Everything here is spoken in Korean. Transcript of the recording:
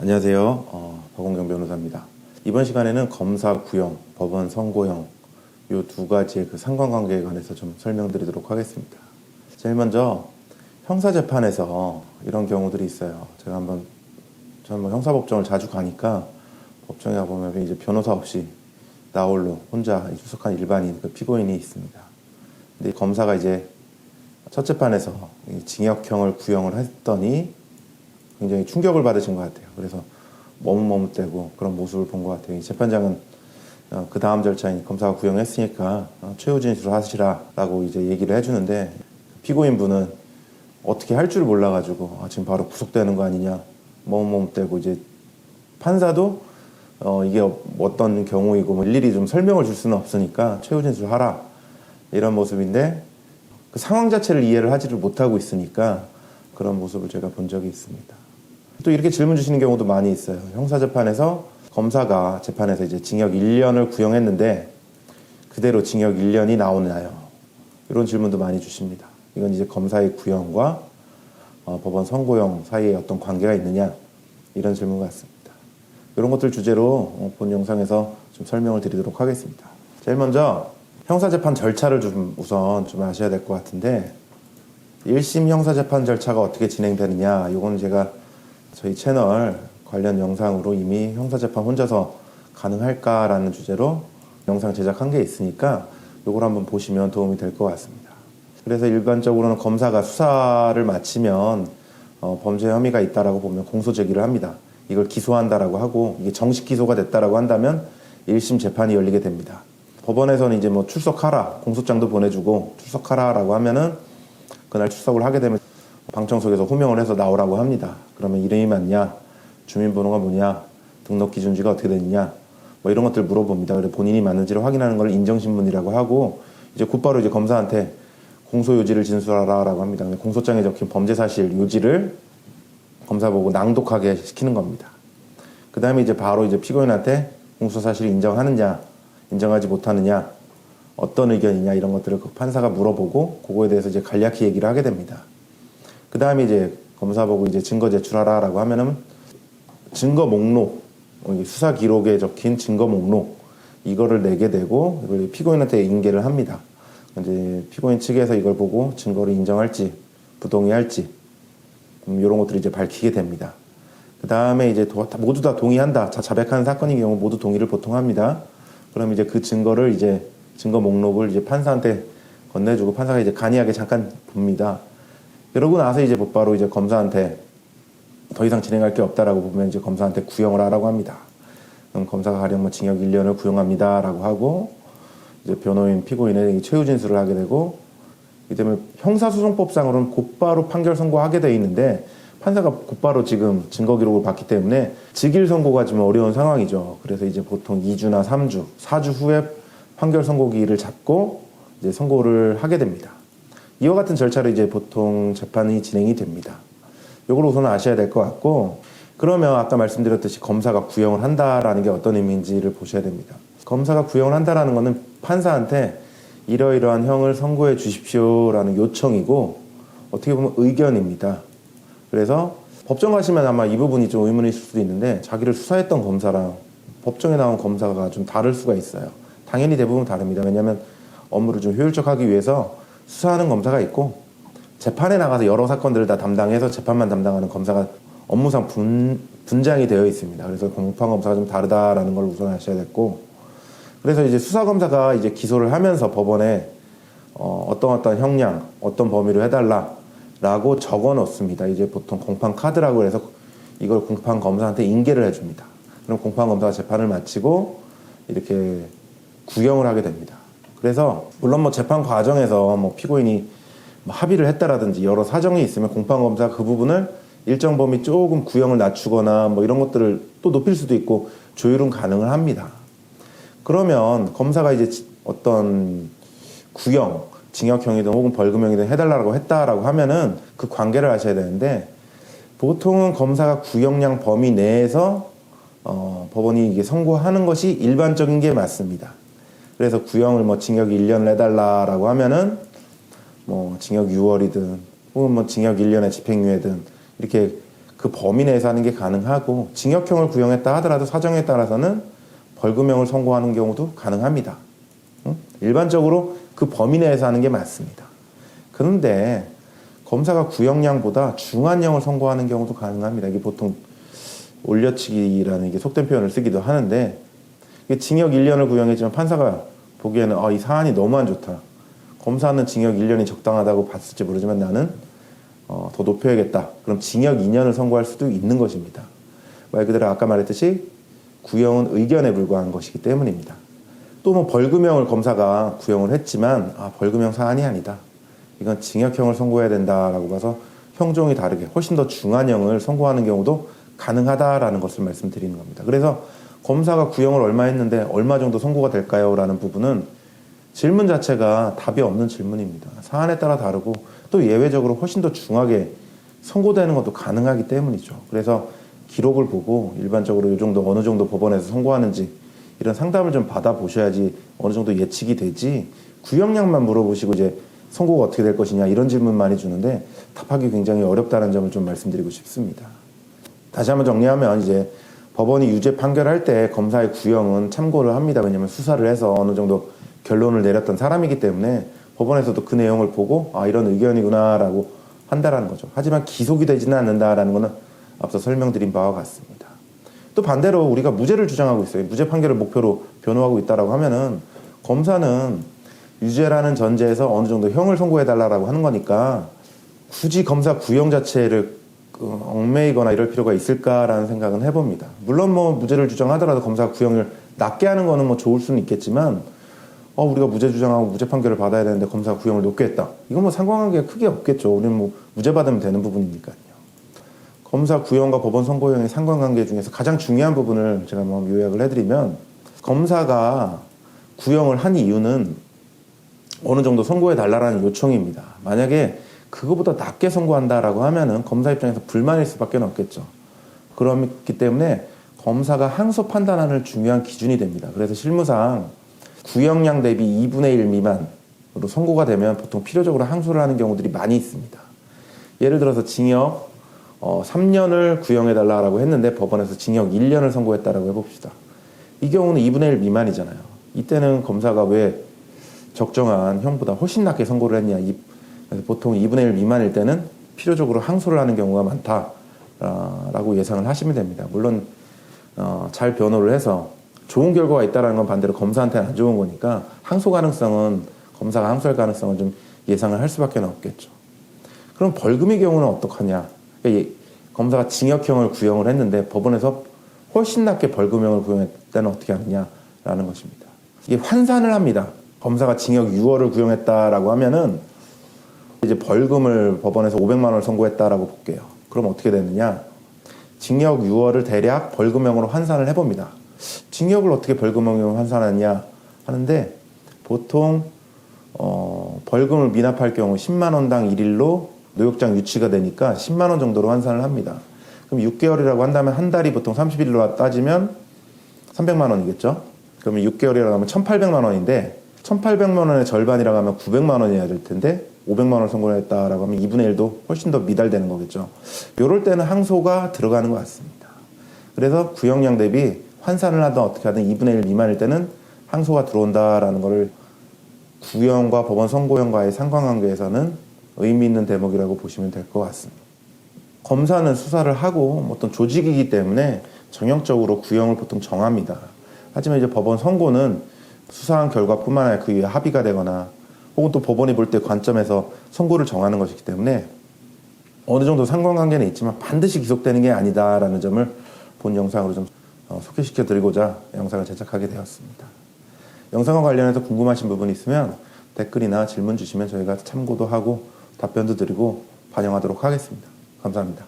안녕하세요. 박원경 변호사입니다. 이번 시간에는 검사 구형, 법원 선고형 이 두 가지의 그 상관관계에 관해서 좀 설명드리도록 하겠습니다. 제일 먼저 형사재판에서 이런 경우들이 있어요. 저는 뭐 형사법정을 자주 가니까 법정에 가보면 이제 변호사 없이 나 홀로 혼자 출석한 일반인 그 피고인이 있습니다. 근데 검사가 이제 첫 재판에서 징역형을 구형을 했더니 굉장히 충격을 받으신 것 같아요. 그래서 머뭇머뭇대고 그런 모습을 본 것 같아요. 이 재판장은 그 다음 절차인 검사가 구형했으니까 최후 진술을 하시라라고 이제 얘기를 해주는데 피고인분은 어떻게 할 줄 몰라가지고 지금 바로 구속되는 거 아니냐 머뭇머뭇대고 이제 판사도 이게 어떤 경우이고 뭐 일일이 좀 설명을 줄 수는 없으니까 최후 진술하라 이런 모습인데 그 상황 자체를 이해를 하지를 못하고 있으니까 그런 모습을 제가 본 적이 있습니다. 또 이렇게 질문 주시는 경우도 많이 있어요. 형사재판에서 검사가 재판에서 이제 징역 1년을 구형했는데 그대로 징역 1년이 나오나요? 이런 질문도 많이 주십니다. 이건 이제 검사의 구형과 법원 선고형 사이에 어떤 관계가 있느냐 이런 질문 같습니다. 이런 것들 주제로 본 영상에서 좀 설명을 드리도록 하겠습니다. 제일 먼저 형사재판 절차를 우선 좀 아셔야 될 것 같은데 1심 형사재판 절차가 어떻게 진행되느냐 이건 제가 저희 채널 관련 영상으로 이미 형사재판 혼자서 가능할까라는 주제로 영상 제작한 게 있으니까 이걸 한번 보시면 도움이 될 것 같습니다. 그래서 일반적으로는 검사가 수사를 마치면 범죄 혐의가 있다라고 보면 공소 제기를 합니다. 이걸 기소한다라고 하고 이게 정식 기소가 됐다라고 한다면 1심 재판이 열리게 됩니다. 법원에서는 이제 뭐 출석하라 공소장도 보내주고 출석하라라고 하면은 그날 출석을 하게 되면 방청석에서 호명을 해서 나오라고 합니다. 그러면 이름이 맞냐, 주민번호가 뭐냐, 등록기준지가 어떻게 됐냐, 뭐 이런 것들 물어봅니다. 그래서 본인이 맞는지를 확인하는 걸 인정신문이라고 하고 이제 곧바로 이제 검사한테 공소요지를 진술하라라고 합니다. 공소장에 적힌 범죄사실 요지를 검사 보고 낭독하게 시키는 겁니다. 그 다음에 이제 바로 이제 피고인한테 공소사실을 인정하느냐, 인정하지 못하느냐, 어떤 의견이냐 이런 것들을 그 판사가 물어보고 그거에 대해서 이제 간략히 얘기를 하게 됩니다. 그 다음에 이제 검사 보고 이제 증거 제출하라라고 하면은 증거 목록, 수사 기록에 적힌 증거 목록 이거를 내게 되고 이걸 피고인한테 인계를 합니다. 이제 피고인 측에서 이걸 보고 증거를 인정할지 부동의할지 이런 것들을 이제 밝히게 됩니다. 그 다음에 이제 모두 다 동의한다. 자백하는 사건인 경우 모두 동의를 보통 합니다. 그럼 이제 그 증거를 이제 증거 목록을 이제 판사한테 건네주고 판사가 이제 간이하게 잠깐 봅니다. 그러고 나서 이제 곧바로 이제 검사한테 더 이상 진행할 게 없다라고 보면 이제 검사한테 구형을 하라고 합니다. 그럼 검사가 가령 뭐 징역 1년을 구형합니다라고 하고 이제 변호인 피고인의 최후 진술을 하게 되고 이때문에 형사소송법상으로는 곧바로 판결 선고하게 돼 있는데 판사가 곧바로 지금 증거 기록을 봤기 때문에 즉일 선고가 좀 어려운 상황이죠. 그래서 이제 보통 2주나 3주, 4주 후에 판결 선고기일을 잡고 이제 선고를 하게 됩니다. 이와 같은 절차로 이제 보통 재판이 진행이 됩니다. 이걸 우선 아셔야 될 것 같고 그러면 아까 말씀드렸듯이 검사가 구형을 한다라는 게 어떤 의미인지를 보셔야 됩니다. 검사가 구형을 한다라는 것은 판사한테 이러이러한 형을 선고해 주십시오라는 요청이고 어떻게 보면 의견입니다. 그래서 법정 가시면 아마 이 부분이 좀 의문이실 수도 있는데 자기를 수사했던 검사랑 법정에 나온 검사가 좀 다를 수가 있어요. 당연히 대부분 다릅니다. 왜냐하면 업무를 좀 효율적하기 위해서 수사하는 검사가 있고 재판에 나가서 여러 사건들을 다 담당해서 재판만 담당하는 검사가 업무상 분장이 되어 있습니다. 그래서 공판검사가 좀 다르다라는 걸 우선 아셔야 됐고 그래서 이제 수사검사가 이제 기소를 하면서 법원에 어떤 형량, 어떤 범위로 해달라라고 적어 놓습니다. 이제 보통 공판카드라고 해서 이걸 공판검사한테 인계를 해줍니다. 그럼 공판검사가 재판을 마치고 이렇게 구형을 하게 됩니다. 그래서 물론 뭐 재판 과정에서 뭐 피고인이 뭐 합의를 했다라든지 여러 사정이 있으면 공판검사가 그 부분을 일정 범위 조금 구형을 낮추거나 뭐 이런 것들을 또 높일 수도 있고 조율은 가능을 합니다. 그러면 검사가 이제 어떤 구형, 징역형이든 혹은 벌금형이든 해달라고 했다라고 하면은 그 관계를 아셔야 되는데 보통은 검사가 구형량 범위 내에서 법원이 이게 선고하는 것이 일반적인 게 맞습니다. 그래서 구형을 뭐 징역 1년을 해달라라고 하면은 뭐 징역 6월이든 혹은 뭐 징역 1년의 집행유예든 이렇게 그 범위 내에서 하는 게 가능하고 징역형을 구형했다 하더라도 사정에 따라서는 벌금형을 선고하는 경우도 가능합니다. 일반적으로 그 범위 내에서 하는 게 맞습니다. 그런데 검사가 구형량보다 중한형을 선고하는 경우도 가능합니다. 이게 보통 올려치기라는 게 속된 표현을 쓰기도 하는데 징역 1년을 구형했지만 판사가 보기에는 이 사안이 너무 안 좋다. 검사는 징역 1년이 적당하다고 봤을지 모르지만 나는 더 높여야겠다. 그럼 징역 2년을 선고할 수도 있는 것입니다. 말 그대로 아까 말했듯이 구형은 의견에 불과한 것이기 때문입니다. 또 뭐 벌금형을 검사가 구형을 했지만 벌금형 사안이 아니다. 이건 징역형을 선고해야 된다라고 봐서 형종이 다르게 훨씬 더 중한형을 선고하는 경우도 가능하다라는 것을 말씀드리는 겁니다. 그래서 검사가 구형을 얼마 했는데 얼마 정도 선고가 될까요? 라는 부분은 질문 자체가 답이 없는 질문입니다. 사안에 따라 다르고 또 예외적으로 훨씬 더 중하게 선고되는 것도 가능하기 때문이죠. 그래서 기록을 보고 일반적으로 이 정도 어느 정도 법원에서 선고하는지 이런 상담을 좀 받아보셔야지 어느 정도 예측이 되지 구형량만 물어보시고 이제 선고가 어떻게 될 것이냐 이런 질문 많이 주는데 답하기 굉장히 어렵다는 점을 좀 말씀드리고 싶습니다. 다시 한번 정리하면 이제 법원이 유죄 판결할 때 검사의 구형은 참고를 합니다. 왜냐하면 수사를 해서 어느 정도 결론을 내렸던 사람이기 때문에 법원에서도 그 내용을 보고 이런 의견이구나 라고 한다라는 거죠. 하지만 기속이 되지는 않는다라는 것은 앞서 설명드린 바와 같습니다. 또 반대로 우리가 무죄를 주장하고 있어요. 무죄 판결을 목표로 변호하고 있다라고 하면은 검사는 유죄라는 전제에서 어느 정도 형을 선고해달라고 하는 거니까 굳이 검사 구형 자체를 얽매이거나 이럴 필요가 있을까라는 생각은 해봅니다. 물론 뭐 무죄를 주장하더라도 검사 구형을 낮게 하는 거는 뭐 좋을 수는 있겠지만 우리가 무죄 주장하고 무죄 판결을 받아야 되는데 검사 구형을 높게 했다. 이건 뭐 상관관계가 크게 없겠죠. 우리는 뭐 무죄 받으면 되는 부분이니까요. 검사 구형과 법원 선고형의 상관관계 중에서 가장 중요한 부분을 제가 한번 요약을 해드리면 검사가 구형을 한 이유는 어느 정도 선고해달라는 요청입니다. 만약에 그거보다 낮게 선고한다라고 하면은 검사 입장에서 불만일 수밖에 없겠죠. 그렇기 때문에 검사가 항소 판단하는 중요한 기준이 됩니다. 그래서 실무상 구형량 대비 2분의 1 미만으로 선고가 되면 보통 필요적으로 항소를 하는 경우들이 많이 있습니다. 예를 들어서 징역 3년을 구형해달라고 했는데 법원에서 징역 1년을 선고했다라고 해봅시다. 이 경우는 2분의 1 미만이잖아요. 이때는 검사가 왜 적정한 형보다 훨씬 낮게 선고를 했냐. 그래서 보통 2분의 1 미만일 때는 필요적으로 항소를 하는 경우가 많다라고 예상을 하시면 됩니다. 물론 잘 변호를 해서 좋은 결과가 있다는 건 반대로 검사한테는 안 좋은 거니까 검사가 항소할 가능성은 좀 예상을 할 수밖에 없겠죠. 그럼 벌금의 경우는 어떡하냐. 그러니까 검사가 징역형을 구형을 했는데 법원에서 훨씬 낮게 벌금형을 구형했을 때는 어떻게 하느냐라는 것입니다. 이게 환산을 합니다. 검사가 징역 6월을 구형했다라고 하면은 이제 벌금을 법원에서 500만 원을 선고했다라고 볼게요. 그럼 어떻게 되느냐? 징역 6월을 대략 벌금형으로 환산을 해봅니다. 징역을 어떻게 벌금형으로 환산하느냐 하는데 보통 벌금을 미납할 경우 10만 원당 1일로 노역장 유치가 되니까 10만 원 정도로 환산을 합니다. 그럼 6개월이라고 한다면 한 달이 보통 30일로 따지면 300만 원이겠죠? 그러면 6개월이라고 하면 1,800만 원인데 1,800만 원의 절반이라고 하면 900만 원이어야 될 텐데 500만 원을 선고를 했다라고 하면 2분의 1도 훨씬 더 미달되는 거겠죠. 이럴 때는 항소가 들어가는 것 같습니다. 그래서 구형량 대비 환산을 하든 어떻게 하든 2분의 1 미만일 때는 항소가 들어온다라는 것을 구형과 법원 선고형과의 상관관계에서는 의미 있는 대목이라고 보시면 될 것 같습니다. 검사는 수사를 하고 어떤 조직이기 때문에 정형적으로 구형을 보통 정합니다. 하지만 이제 법원 선고는 수사한 결과뿐만 아니라 그 위에 합의가 되거나 혹은 또 법원이 볼 때 관점에서 선고를 정하는 것이기 때문에 어느 정도 상관관계는 있지만 반드시 기속되는 게 아니다라는 점을 본 영상으로 좀 소개시켜 드리고자 영상을 제작하게 되었습니다. 영상과 관련해서 궁금하신 부분이 있으면 댓글이나 질문 주시면 저희가 참고도 하고 답변도 드리고 반영하도록 하겠습니다. 감사합니다.